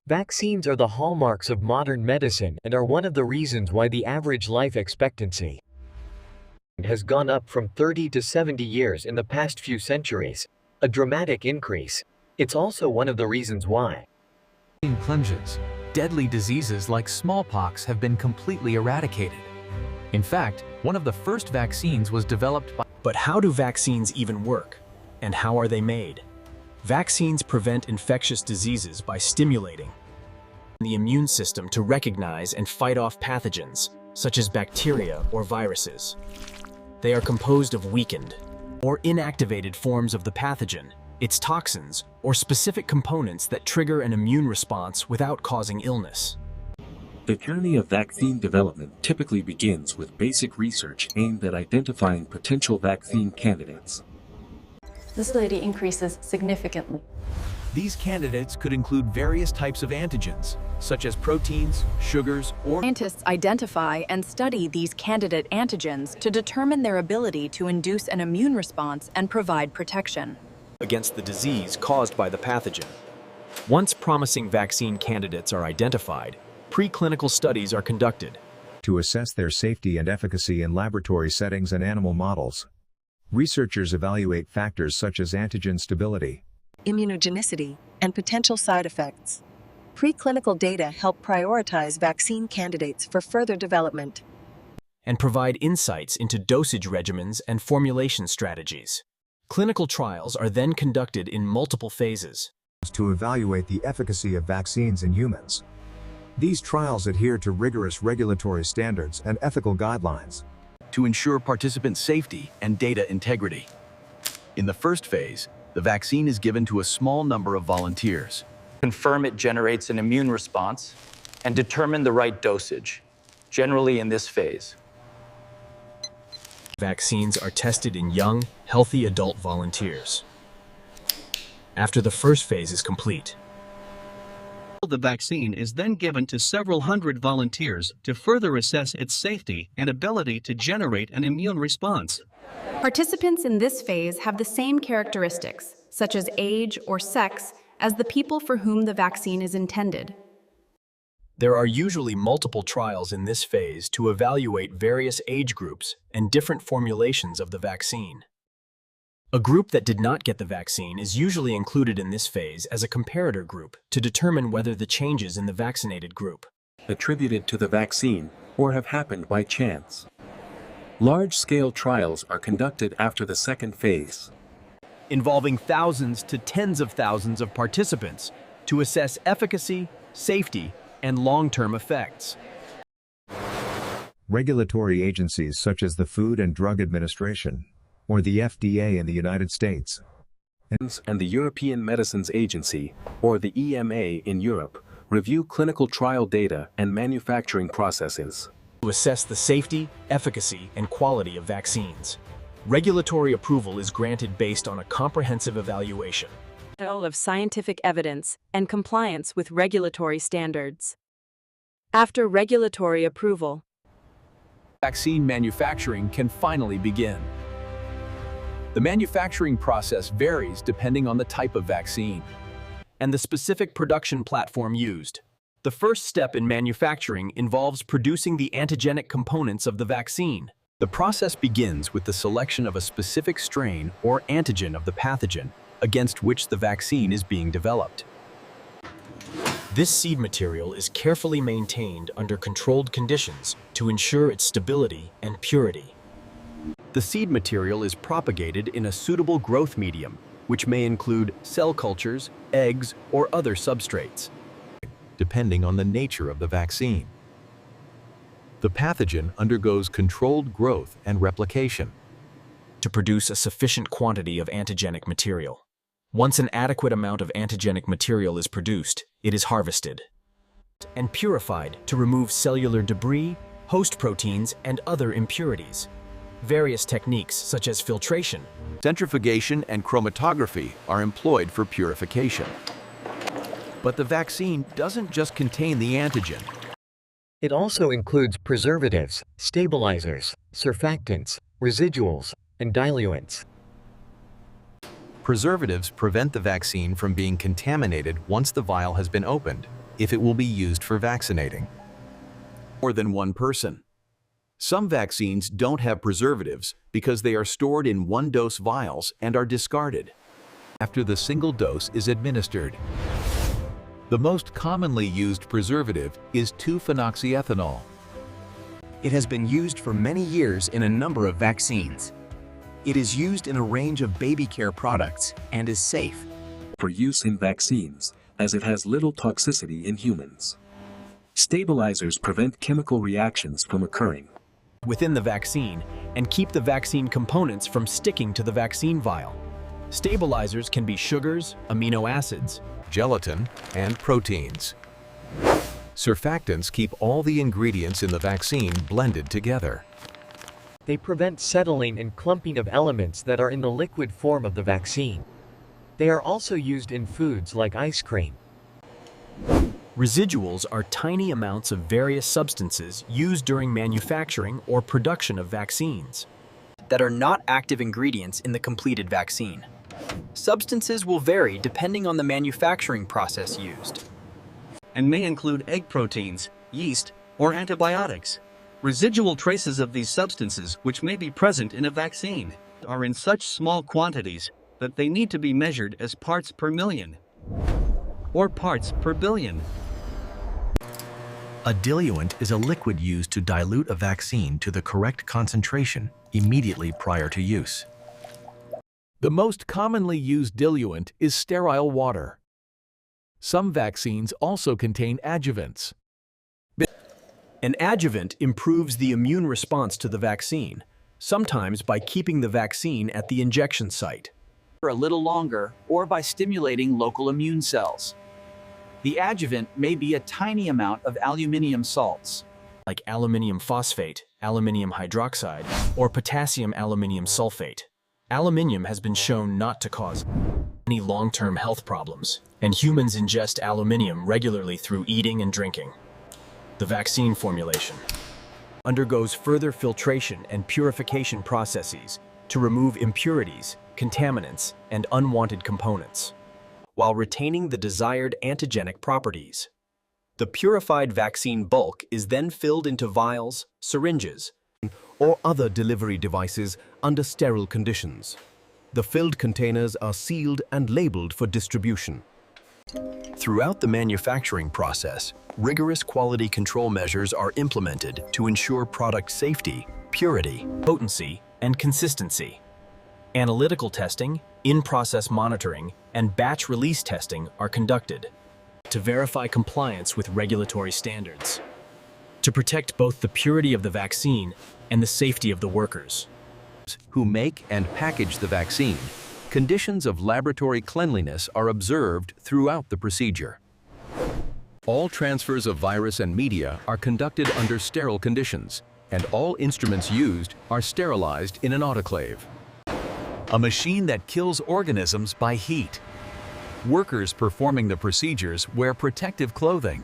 Vaccines are the hallmarks of modern medicine and are one of the reasons why the average life expectancy has gone up from 30 to 70 years in the past few centuries, a dramatic increase. It's also one of the reasons why In plunges, deadly diseases like smallpox have been completely eradicated. In fact, one of the first vaccines was developed by But how do vaccines even work? And how are they made? Vaccines prevent infectious diseases by stimulating the immune system to recognize and fight off pathogens, such as bacteria or viruses. They are composed of weakened or inactivated forms of the pathogen, its toxins, or specific components that trigger an immune response without causing illness. The journey of vaccine development typically begins with basic research aimed at identifying potential vaccine candidates. This ability increases significantly. These candidates could include various types of antigens, such as proteins, sugars, or Scientists identify and study these candidate antigens to determine their ability to induce an immune response and provide protection Against the disease caused by the pathogen. Once promising vaccine candidates are identified, preclinical studies are conducted to assess their safety and efficacy in laboratory settings and animal models. Researchers evaluate factors such as antigen stability, immunogenicity, and potential side effects. Preclinical data help prioritize vaccine candidates for further development and provide insights into dosage regimens and formulation strategies. Clinical trials are then conducted in multiple phases to evaluate the efficacy of vaccines in humans. These trials adhere to rigorous regulatory standards and ethical guidelines to ensure participant safety and data integrity. In the first phase, the vaccine is given to a small number of volunteers. Confirm it generates an immune response, and determine the right dosage, generally in this phase. Vaccines are tested in young, healthy adult volunteers. After the first phase is complete, the vaccine is then given to several hundred volunteers to further assess its safety and ability to generate an immune response. Participants in this phase have the same characteristics, such as age or sex, as the people for whom the vaccine is intended. there are usually multiple trials in this phase to evaluate various age groups and different formulations of the vaccine. A group that did not get the vaccine is usually included in this phase as a comparator group to determine whether the changes in the vaccinated group attributed to the vaccine or have happened by chance. Large-scale trials are conducted after the second phase, involving thousands to tens of thousands of participants to assess efficacy, safety, and long-term effects. Regulatory agencies such as the Food and Drug Administration, or the FDA in the United States, and the European Medicines Agency, or the EMA in Europe, review clinical trial data and manufacturing processes to assess the safety, efficacy, and quality of vaccines. Regulatory approval is granted based on a comprehensive evaluation of scientific evidence and compliance with regulatory standards. After regulatory approval, vaccine manufacturing can finally begin. The manufacturing process varies depending on the type of vaccine and the specific production platform used. The first step in manufacturing involves producing the antigenic components of the vaccine. The process begins with the selection of a specific strain or antigen of the pathogen against which the vaccine is being developed. This seed material is carefully maintained under controlled conditions to ensure its stability and purity. The seed material is propagated in a suitable growth medium, which may include cell cultures, eggs, or other substrates, depending on the nature of the vaccine. The pathogen undergoes controlled growth and replication to produce a sufficient quantity of antigenic material. Once an adequate amount of antigenic material is produced, it is harvested and purified to remove cellular debris, host proteins, and other impurities. Various techniques such as filtration, centrifugation, and chromatography are employed for purification. But the vaccine doesn't just contain the antigen. It also includes preservatives, stabilizers, surfactants, residuals, and diluents. Preservatives prevent the vaccine from being contaminated once the vial has been opened, if it will be used for vaccinating more than one person. Some vaccines don't have preservatives because they are stored in one-dose vials and are discarded after the single dose is administered. The most commonly used preservative is 2-phenoxyethanol. It has been used for many years in a number of vaccines. It is used in a range of baby care products and is safe for use in vaccines, as it has little toxicity in humans. Stabilizers prevent chemical reactions from occurring within the vaccine and keep the vaccine components from sticking to the vaccine vial. Stabilizers can be sugars, amino acids, gelatin, and proteins. Surfactants keep all the ingredients in the vaccine blended together. They prevent settling and clumping of elements that are in the liquid form of the vaccine. They are also used in foods like ice cream. Residuals are tiny amounts of various substances used during manufacturing or production of vaccines that are not active ingredients in the completed vaccine. Substances will vary depending on the manufacturing process used and may include egg proteins, yeast, or antibiotics. Residual traces of these substances, which may be present in a vaccine, are in such small quantities that they need to be measured as parts per million or parts per billion. A diluent is a liquid used to dilute a vaccine to the correct concentration immediately prior to use. The most commonly used diluent is sterile water. Some vaccines also contain adjuvants. An adjuvant improves the immune response to the vaccine, sometimes by keeping the vaccine at the injection site for a little longer or by stimulating local immune cells. The adjuvant may be a tiny amount of aluminium salts, like aluminium phosphate, aluminium hydroxide, or potassium aluminium sulfate. Aluminium has been shown not to cause any long-term health problems, and humans ingest aluminium regularly through eating and drinking. The vaccine formulation undergoes further filtration and purification processes to remove impurities, contaminants, and unwanted components, while retaining the desired antigenic properties. The purified vaccine bulk is then filled into vials, syringes, or other delivery devices under sterile conditions. The filled containers are sealed and labeled for distribution. Throughout the manufacturing process, rigorous quality control measures are implemented to ensure product safety, purity, potency, and consistency. Analytical testing, in-process monitoring, and batch release testing are conducted to verify compliance with regulatory standards, to protect both the purity of the vaccine and the safety of the workers who make and package the vaccine. Conditions of laboratory cleanliness are observed throughout the procedure. All transfers of virus and media are conducted under sterile conditions, and all instruments used are sterilized in an autoclave. A machine that kills organisms by heat. Workers performing the procedures wear protective clothing,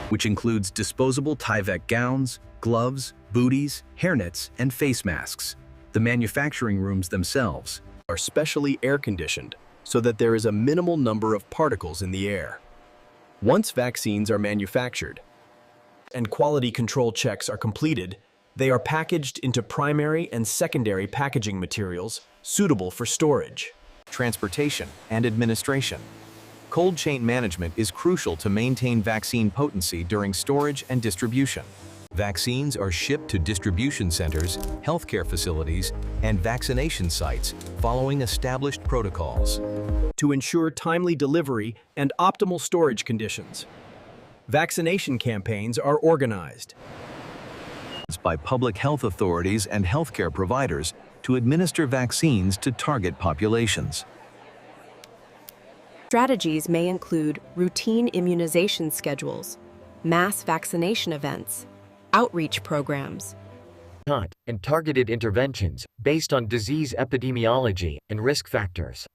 which includes disposable Tyvek gowns, gloves, booties, hairnets, and face masks. The manufacturing rooms themselves are specially air-conditioned so that there is a minimal number of particles in the air. Once vaccines are manufactured and quality control checks are completed, they are packaged into primary and secondary packaging materials suitable for storage, transportation, and administration. Cold chain management is crucial to maintain vaccine potency during storage and distribution. Vaccines are shipped to distribution centers, healthcare facilities, and vaccination sites following established protocols to ensure timely delivery and optimal storage conditions. Vaccination campaigns are organized by public health authorities and healthcare providers to administer vaccines to target populations. Strategies may include routine immunization schedules, mass vaccination events, outreach programs, and targeted interventions based on disease epidemiology and risk factors.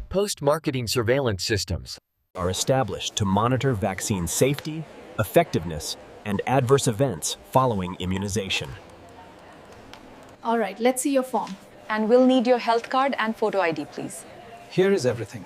Post-marketing surveillance systems are established to monitor vaccine safety, effectiveness, and adverse events following immunization. All right, let's see your form. And we'll need your health card and photo ID, please. Here is everything.